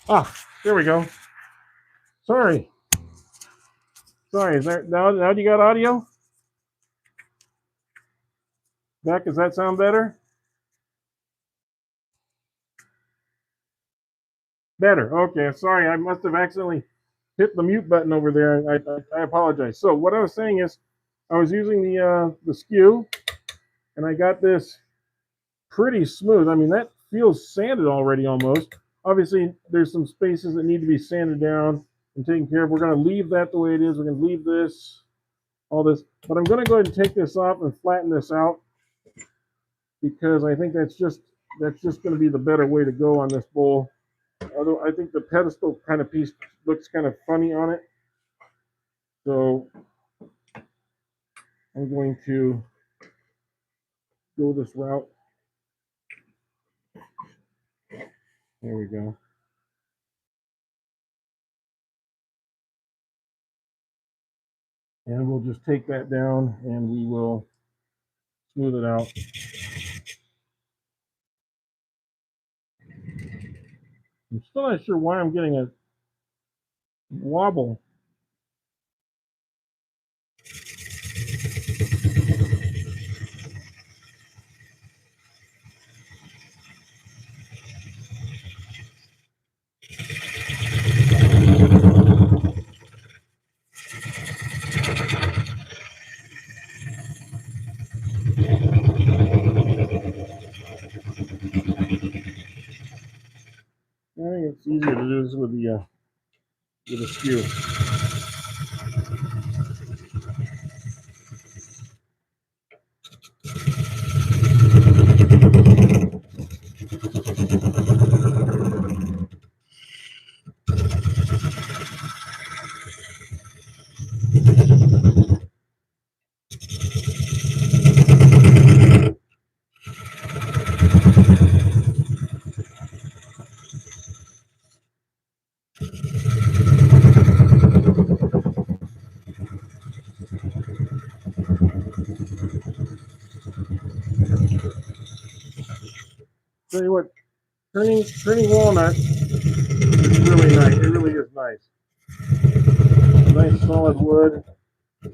Ah, there we go. Sorry. Sorry, is there now you got audio? Beck, does that sound better? Better. Okay, sorry, I must have accidentally hit the mute button over there. I apologize. So what I was saying is I was using the skew and I got this pretty smooth. I mean, that feels sanded already almost. Obviously, there's some spaces that need to be sanded down and taken care of. We're going to leave that the way it is. We're going to leave this, all this. But I'm going to go ahead and take this off and flatten this out because I think that's just going to be the better way to go on this bowl. Although I think the pedestal kind of piece looks kind of funny on it. So I'm going to go this route. There we go. And we'll just take that down and we will smooth it out. I'm still not sure why I'm getting a wobble. I think it's easier to do this with the skew. Tell you what, turning walnut is really nice. It really is nice. Nice solid wood for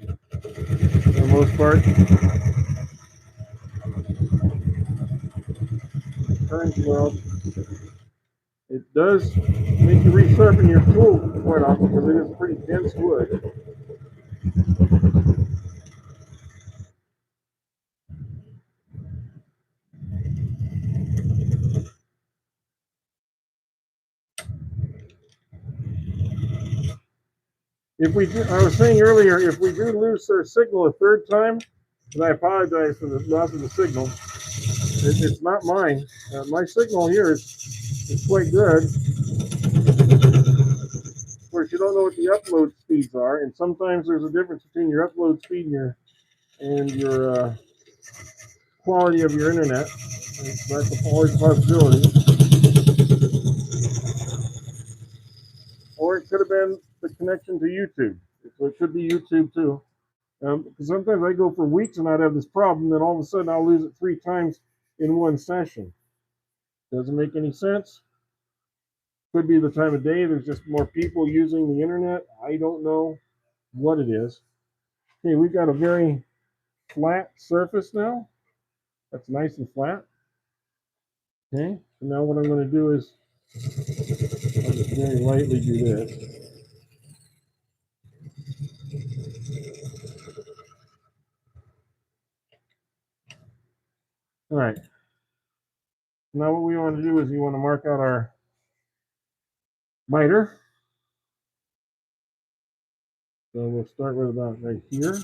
the most part. Turns well. It does make you resharpen your tool quite often because it is pretty dense wood. If we do, I was saying earlier, if we do lose our signal a third time, and I apologize for the loss of the signal, it's not mine. My signal here is quite good. Of course, you don't know what the upload speeds are, and sometimes there's a difference between your upload speed and your quality of your internet. That's always a possibility. Or it could have been the connection to YouTube. So it could be YouTube too. Because sometimes I go for weeks and I'd have this problem, then all of a sudden I'll lose it 3 times in one session. Doesn't make any sense. Could be the time of day. There's just more people using the internet. I don't know what it is. Okay, we've got a very flat surface now. That's nice and flat. Okay, so now what I'm going to do is I'll just very lightly do this. All right. Now what we want to do is we want to mark out our miter. So we'll start with about right here.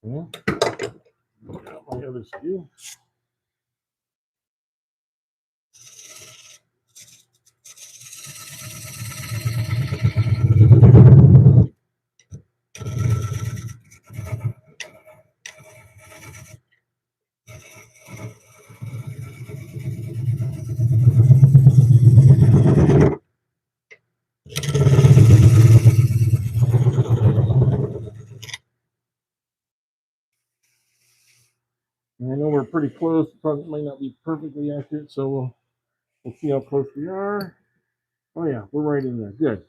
Yeah. Got my other skew. And I know we're pretty close. Probably might not be perfectly accurate, so we'll see how close we are. Oh yeah, we're right in there. Good.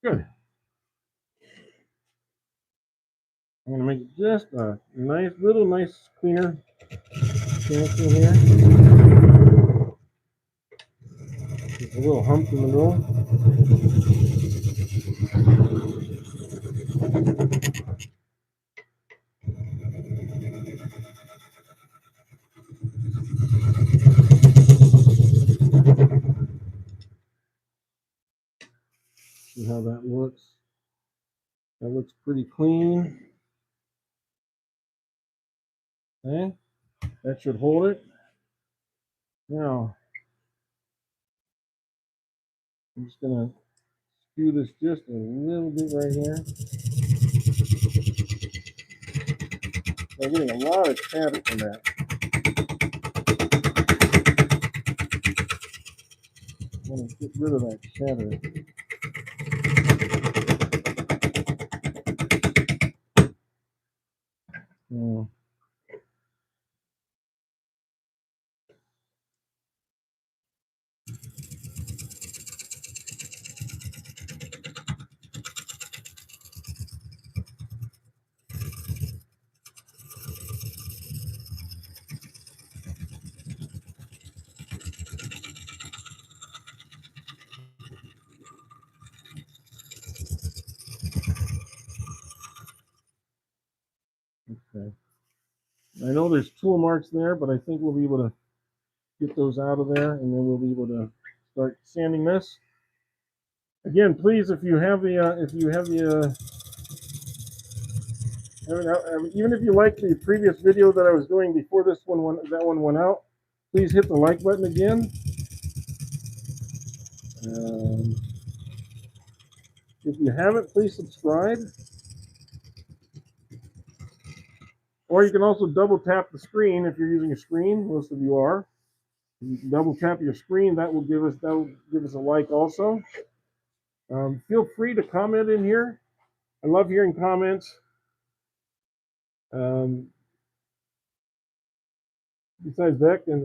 Good. I'm gonna make it just a nice cleaner connection here. Just a little hump in the middle. See how that looks. That looks pretty clean. Okay, that should hold it. Now, I'm just gonna skew this just a little bit right here. I'm getting a lot of chatter from that. I'm gonna get rid of that chatter. Yeah. Okay. I know there's tool marks there, but I think we'll be able to get those out of there, and then we'll be able to start sanding this. Again, please, if you have the even if you like the previous video that I was doing before this one went out, please hit the like button again. Um, if you haven't, please subscribe. Or you can also double tap the screen if you're using a screen. Most of you are. You can double tap your screen. That will give us a like also. Feel free to comment in here. I love hearing comments. Besides Beck and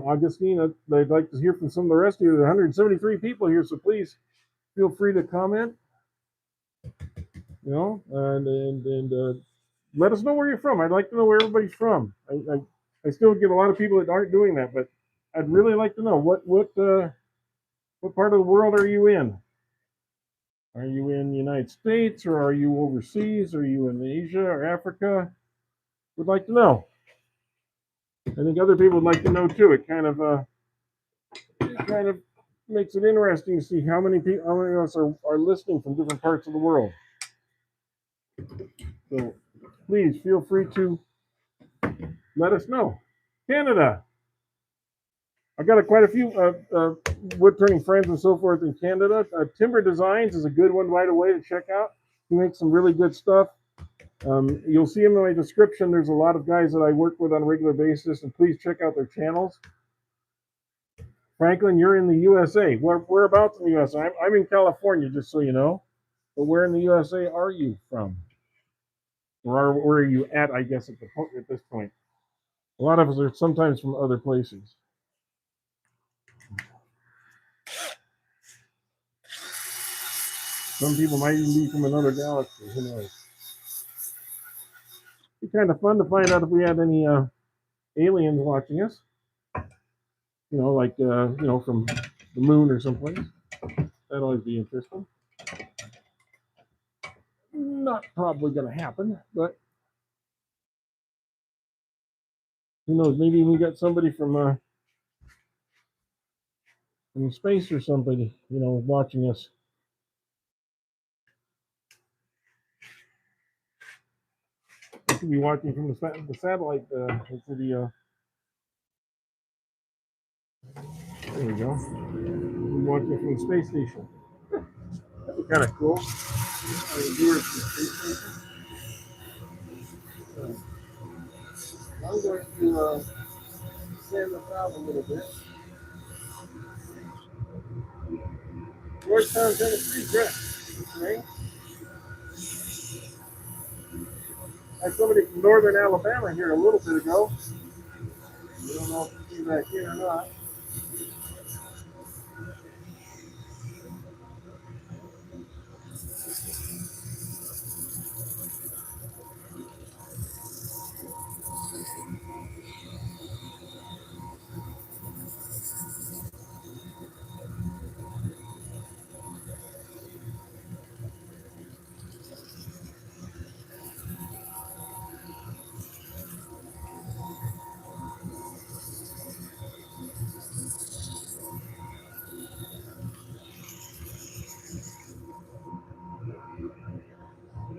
Augustine, I'd like to hear from some of the rest of you. There are 173 people here, so please feel free to comment. And let us know where you're from. I'd like to know where everybody's from. I still get a lot of people that aren't doing that, but I'd really like to know what part of the world are you in? Are you in the United States, or are you overseas? Are you in Asia or Africa? Would like to know. I think other people would like to know too. It kind of makes it interesting to see how many of us are listening from different parts of the world. So please feel free to let us know. Canada. I got quite a few wood turning friends and so forth in Canada. Timber Designs is a good one right away to check out. He makes some really good stuff. You'll see him in my description. There's a lot of guys that I work with on a regular basis, and please check out their channels. Franklin, you're in the USA. Whereabouts in the USA? I'm in California, just so you know. But where in the USA are you from? Or where are you at, I guess, at this point? A lot of us are sometimes from other places. Some people might even be from another galaxy. Who knows? It'd be kind of fun to find out if we had any aliens watching us. From the moon or someplace. That'd always be interesting. Not probably going to happen, but who knows? Maybe we got somebody from space or somebody, watching us. We could be watching from the satellite video. There we go. We're watching from the space station. That'd be kind of cool. Viewers from the space station. I'm going to sand this out a little bit. Georgetown, Tennessee, Chris. Okay. I had somebody from northern Alabama here a little bit ago. I don't know if you came back in or not.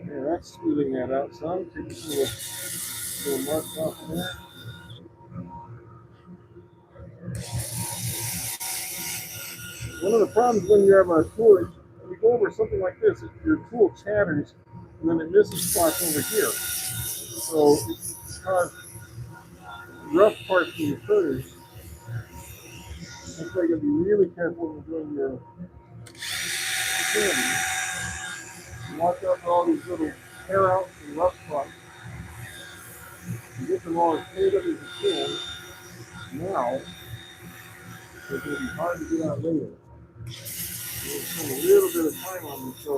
Yeah, that's smoothing that out some. Take a little marks off of there. One of the problems when you have a tool, when you go over something like this, your tool chatters and then it misses spots over here. So it's caused rough parts in your cutters. That's why you gotta be really careful when you're doing your candy. Watch out for all these little hair outs and rough spots. You get them all as cleared up as you can now, so it's going to be hard to get out later. We'll spend a little bit of time on this. So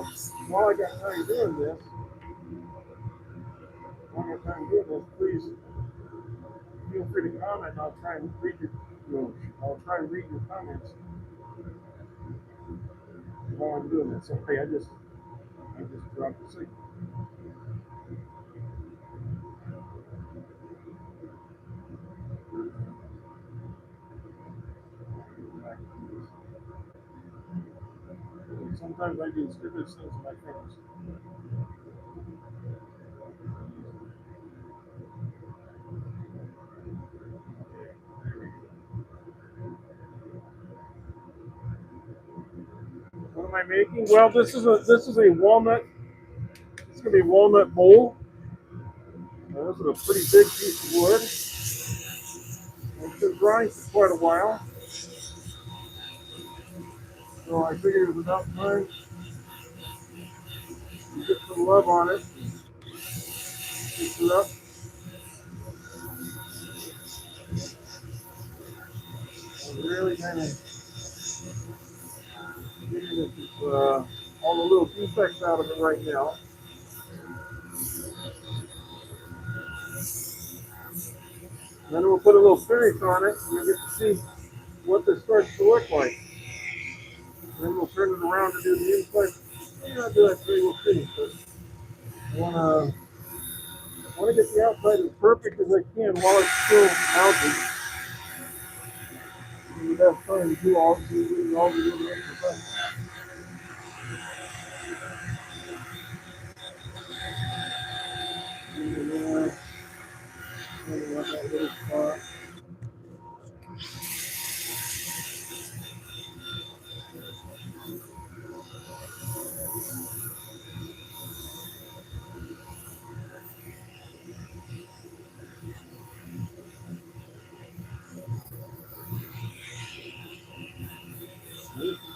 while I got time doing this, please feel free to comment. I'll try and read I'll try and read your comments while I'm doing this. Okay, I just dropped the signal. Sometimes I do stupid things with my fingers. What am I making? Well, this is a walnut. It's gonna be a walnut bowl. Now, this is a pretty big piece of wood. It's been drying for quite a while, so I figured it was about time to get some love on it. Fix it up. I'm really kind of getting all the little defects out of it right now. Then we'll put a little finish on it, and you'll get to see what this starts to look like. Then we'll turn it around to do the inside. Maybe not do that today, we'll see. But I want to get the outside as perfect as I can while it's still mounted. We have time to do all the other exercises. That little spot.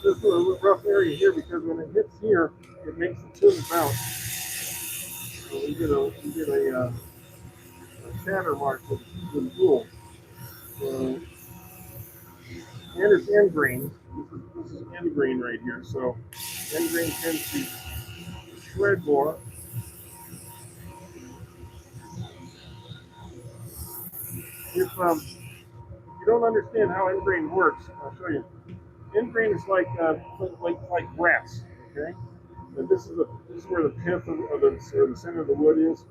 This is a rough area here because when it hits here, it makes the tune bounce. So a shatter mark with the tool. So, and it's end grain. This is end grain right here. So end grain tends to shred more. If you don't understand how end grain works, I'll show you. End grain is like grass. Okay, and this is where the pith or the center of the wood is,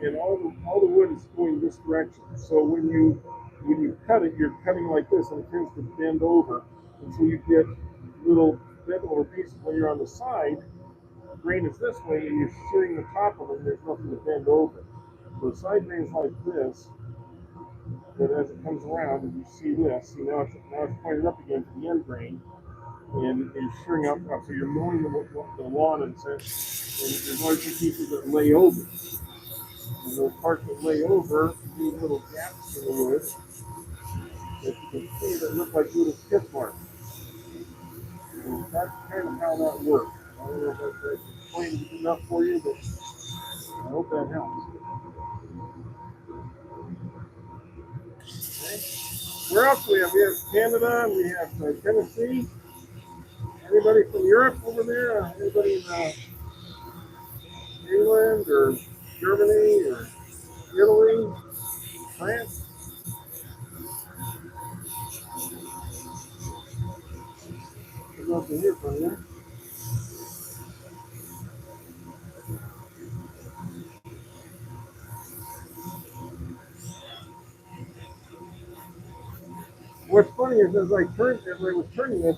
and all the wood is going this direction. So when you cut it, you're cutting like this, and it tends to bend over, and so you get little bent over pieces. When you're on the side, the grain is this way, and you're shearing the top of it, and there's nothing to bend over. So the side grain is like this, but as it comes around, and you see this, see now it's pointed up again to the end grain, and you're shearing up, so you're mowing the lawn and such, and there's large pieces that lay over. And those parts that lay over leave little gaps in the wood that you can see that look like little skid marks. So that's kind of how that works. I don't know if that's explained enough for you, but I hope that helps. Okay. Where else do we have? We have Canada, we have Tennessee. Anybody from Europe over there? Anybody in England or Germany or Italy, France? I'd love to hear from you. What's funny is as I was turning this,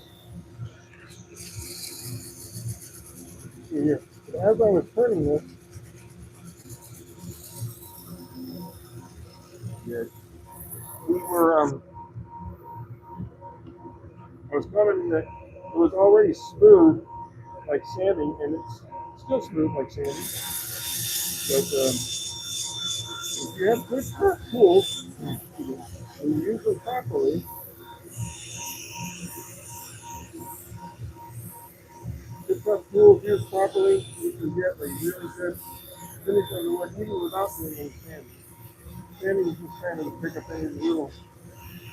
here, as I was turning this, yeah, we were, I was commenting that it was already smooth like sanding, and it's still smooth like sanding. But if you have good tools and you use them properly, good tools used properly, you can get a really good finish on the wood even without doing any sanding. Sanding is just kind of to pick up any little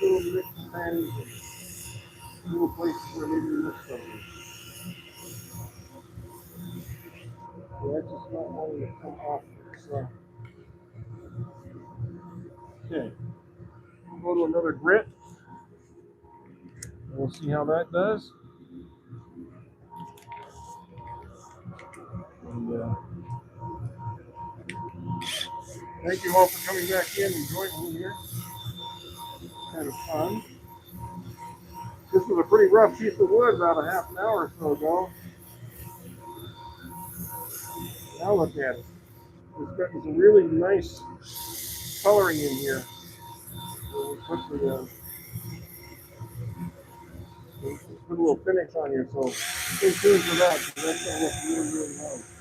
nicks and crannies and little places where maybe you missed something. So that's just not wanting to come off there. So, okay, we'll go to another grit and we'll see how that does. And thank you all for coming back in and joining me here. Kind of fun. This was a pretty rough piece of wood about a half an hour or so ago. Now look at it. It's got some really nice coloring in here. So we put a little finish on here, so stay tuned for that because that's going to look really, really nice.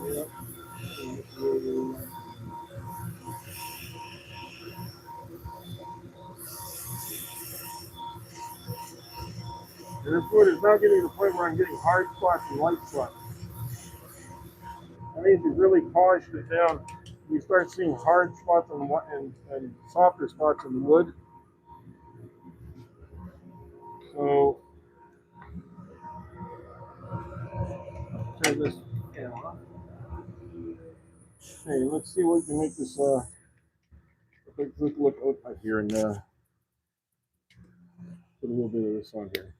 Yep. And this wood is now getting to the point where I'm getting hard spots and light spots. I need to really polish it down. You start seeing hard spots and softer spots in the wood. So turn this camera. Okay, let's see what we can make this. Let's look up here and put a little bit of this on here.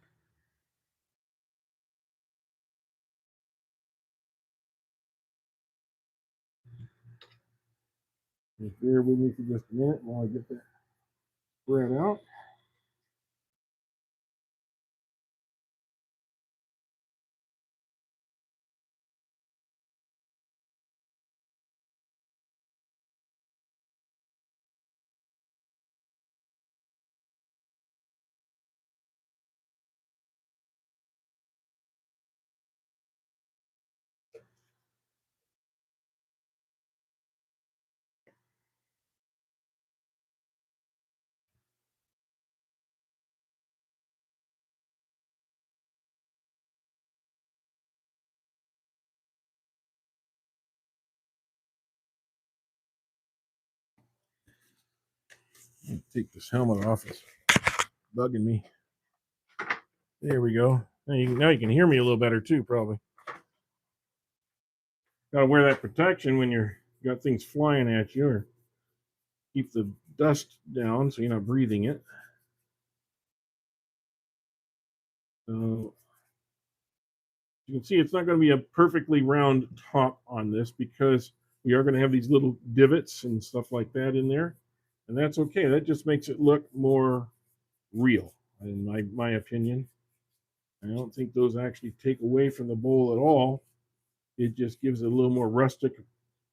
Bear with me for just a minute while I get that spread out. Take this helmet off. It's bugging me. There we go. Now you can hear me a little better too, probably. Got to wear that protection when you're got things flying at you, or keep the dust down so you're not breathing it. So you can see it's not going to be a perfectly round top on this because we are going to have these little divots and stuff like that in there, and that's okay. That just makes it look more real, in my opinion. I don't think those actually take away from the bowl at all. It just gives it a little more rustic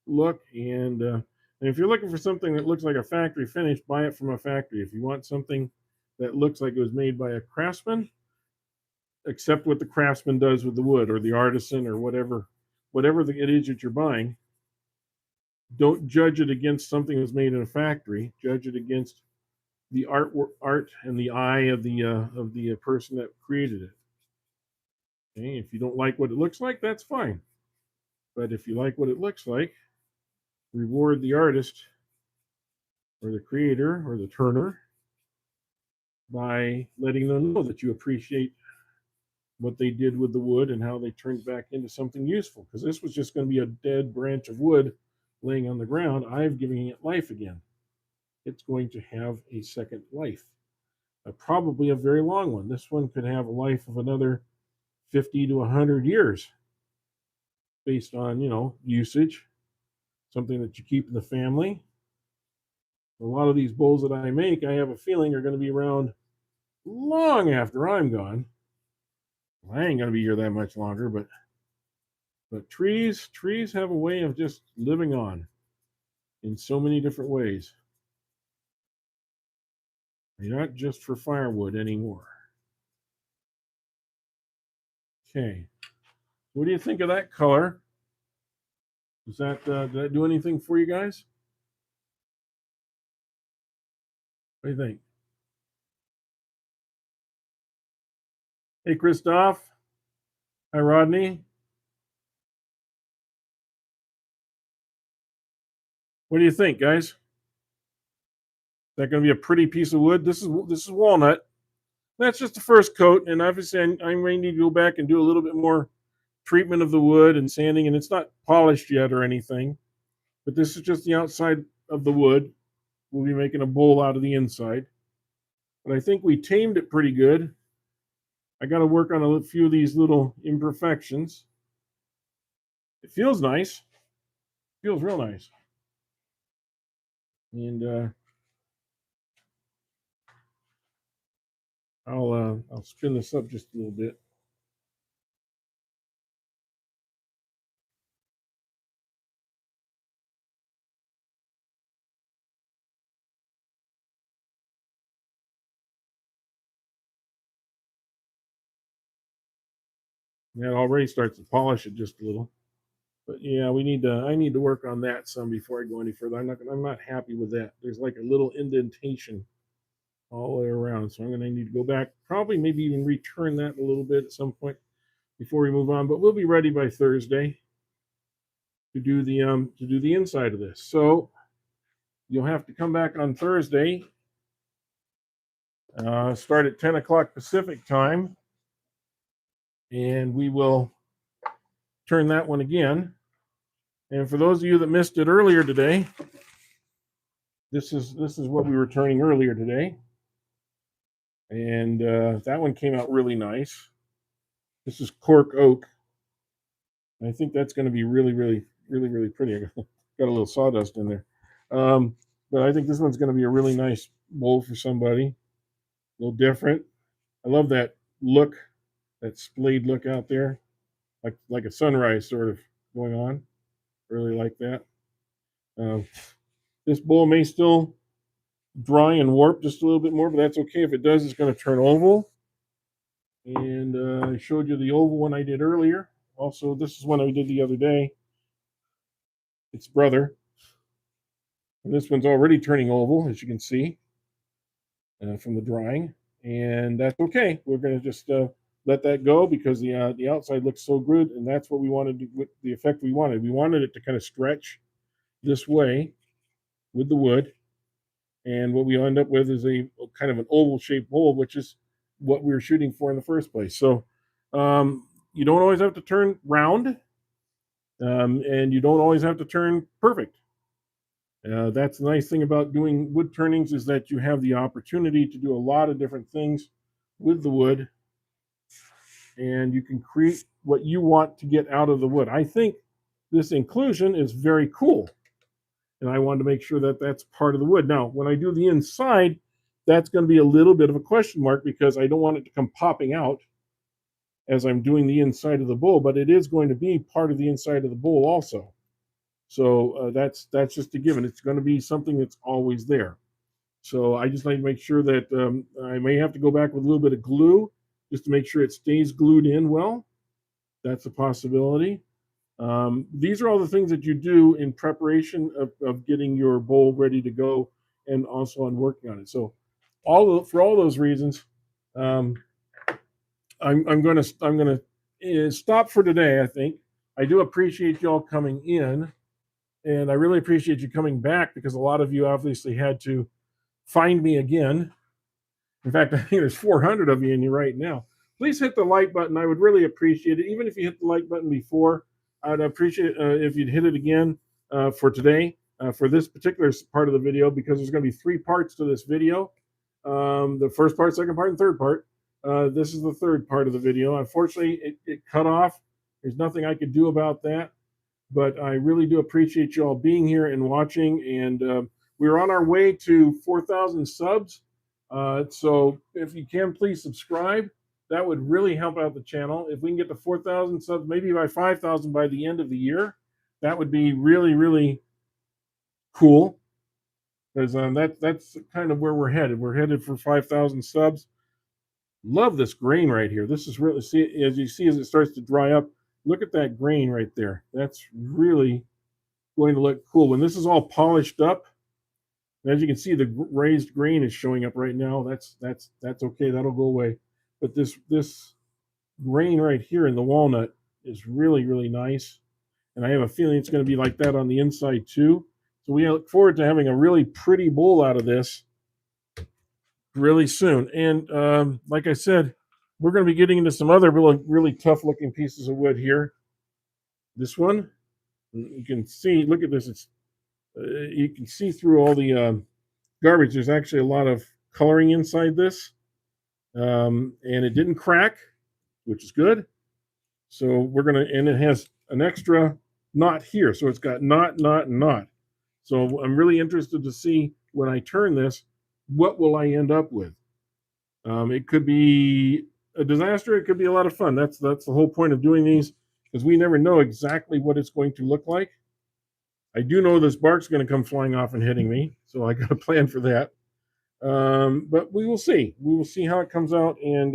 look. And if you're looking for something that looks like a factory finish, buy it from a factory. If you want something that looks like it was made by a craftsman, accept what the craftsman does with the wood, or the artisan, or whatever it is that you're buying. Don't judge it against something that's made in a factory. Judge it against the art and the eye of the person that created it. Okay? If you don't like what it looks like, that's fine. But if you like what it looks like, reward the artist or the creator or the turner by letting them know that you appreciate what they did with the wood and how they turned back into something useful. Because this was just going to be a dead branch of wood laying on the ground. I've given it life again. It's going to have a second life, probably a very long one. This one could have a life of another 50 to 100 years based on, usage, something that you keep in the family. A lot of these bowls that I make, I have a feeling are going to be around long after I'm gone. I ain't going to be here that much longer, but trees have a way of just living on in so many different ways. They're not just for firewood anymore. Okay. What do you think of that color? Did that do anything for you guys? What do you think? Hey, Christoph. Hi, Rodney. What do you think, guys? Is that going to be a pretty piece of wood? This is walnut. That's just the first coat, and obviously I may need to go back and do a little bit more treatment of the wood and sanding, and it's not polished yet or anything. But this is just the outside of the wood. We'll be making a bowl out of the inside. But I think we tamed it pretty good. I got to work on a few of these little imperfections. It feels nice. It feels real nice. And I'll spin this up just a little bit. That already starts to polish it just a little. But yeah, I need to work on that some before I go any further. I'm not happy with that. There's like a little indentation all the way around. So I'm going to need to go back, probably maybe even return that a little bit at some point before we move on. But we'll be ready by Thursday to do the inside of this. So you'll have to come back on Thursday. Start at 10 o'clock Pacific time, and we will turn that one again. And for those of you that missed it earlier today, this is what we were turning earlier today, and that one came out really nice. This is cork oak. I think that's going to be really, really, really, really pretty. I got a little sawdust in there, but I think this one's going to be a really nice bowl for somebody. A little different. I love that look, that splayed look out there, like a sunrise sort of going on. Really like that. This bowl may still dry and warp just a little bit more, but that's okay. If it does, it's going to turn oval. And I showed you the oval one I did earlier. Also, this is one I did the other day. Its brother. And this one's already turning oval, as you can see from the drying. And that's okay. We're going to just let that go because the outside looks so good, and that's what we wanted to, with the effect we wanted. We wanted it to kind of stretch this way with the wood, and what we end up with is a kind of an oval shaped bowl, which is what we were shooting for in the first place. So you don't always have to turn round, and you don't always have to turn perfect. That's the nice thing about doing wood turnings, is that you have the opportunity to do a lot of different things with the wood, and you can create what you want to get out of the wood. I think this inclusion is very cool, and I wanted to make sure that that's part of the wood. Now, when I do the inside, that's going to be a little bit of a question mark because I don't want it to come popping out as I'm doing the inside of the bowl, but it is going to be part of the inside of the bowl also. So that's just a given. It's going to be something that's always there. So I just need to make sure that I may have to go back with a little bit of glue just to make sure it stays glued in well. That's a possibility. These are all the things that you do in preparation of getting your bowl ready to go, and also on working on it. So, for all those reasons, um, I'm gonna stop for today. I think I do appreciate y'all coming in, and I really appreciate you coming back, because a lot of you obviously had to find me again. In fact, I think there's 400 of you in here right now. Please hit the like button. I would really appreciate it. Even if you hit the like button before, I'd appreciate if you'd hit it again for today, for this particular part of the video, because there's going to be 3 parts to this video. The first part, second part, and third part. This is the third part of the video. Unfortunately, it cut off. There's nothing I could do about that. But I really do appreciate you all being here and watching. And we're on our way to 4,000 subs. So if you can, please subscribe. That would really help out the channel. If we can get to 4,000 subs, maybe by 5,000 by the end of the year, that would be really, really cool. Because that's kind of where we're headed. We're headed for 5,000 subs. Love this grain right here. This is really, see, as you see, as it starts to dry up, look at that grain right there. That's really going to look cool. When this is all polished up, as you can see, the raised grain is showing up right now. That's okay. That'll go away. But this grain right here in the walnut is really, really nice. And I have a feeling it's going to be like that on the inside too. So we look forward to having a really pretty bowl out of this really soon. And like I said, we're going to be getting into some other really, really tough looking pieces of wood here. This one, you can see, look at this. It's you can see through all the garbage. There's actually a lot of coloring inside this, and it didn't crack, which is good. So we're gonna, and it has an extra knot here, so it's got knot, knot, and knot. So I'm really interested to see when I turn this, what will I end up with? It could be a disaster. It could be a lot of fun. That's the whole point of doing these, because we never know exactly what it's going to look like. I do know this bark's going to come flying off and hitting me, so I got a plan for that. But we will see. We will see how it comes out, and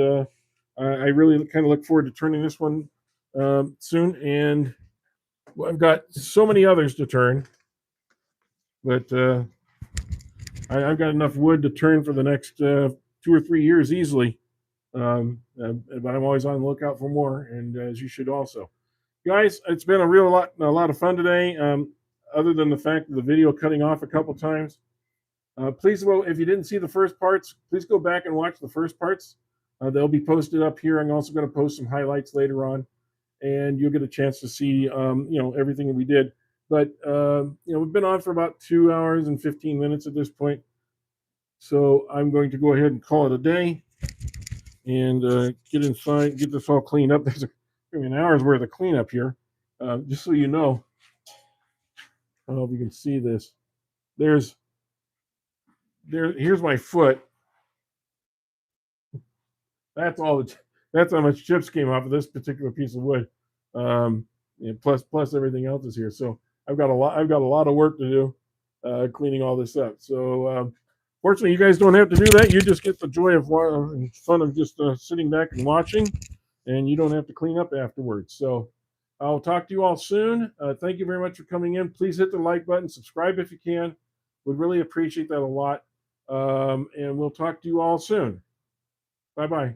I really kind of look forward to turning this one soon. And I've got so many others to turn, but I've got enough wood to turn for the next 2 or 3 years easily. But I'm always on the lookout for more, and as you should also. Guys, it's been a lot of fun today. Other than the fact of the video cutting off a couple times. Please, well, if you didn't see the first parts, please go back and watch the first parts. They'll be posted up here. I'm also going to post some highlights later on, and you'll get a chance to see, everything that we did. But, we've been on for about 2 hours and 15 minutes at this point. So I'm going to go ahead and call it a day and get inside, get this all cleaned up. There's an hour's worth of cleanup here. Just so you know, I don't know if you can see this. Here's my foot. That's how much chips came off of this particular piece of wood. Plus everything else is here. So I've got a lot of work to do cleaning all this up. So fortunately, you guys don't have to do that. You just get the joy of and fun of just sitting back and watching, and you don't have to clean up afterwards. So I'll talk to you all soon. Thank you very much for coming in. Please hit the like button, subscribe if you can. Would really appreciate that a lot. And we'll talk to you all soon. Bye-bye.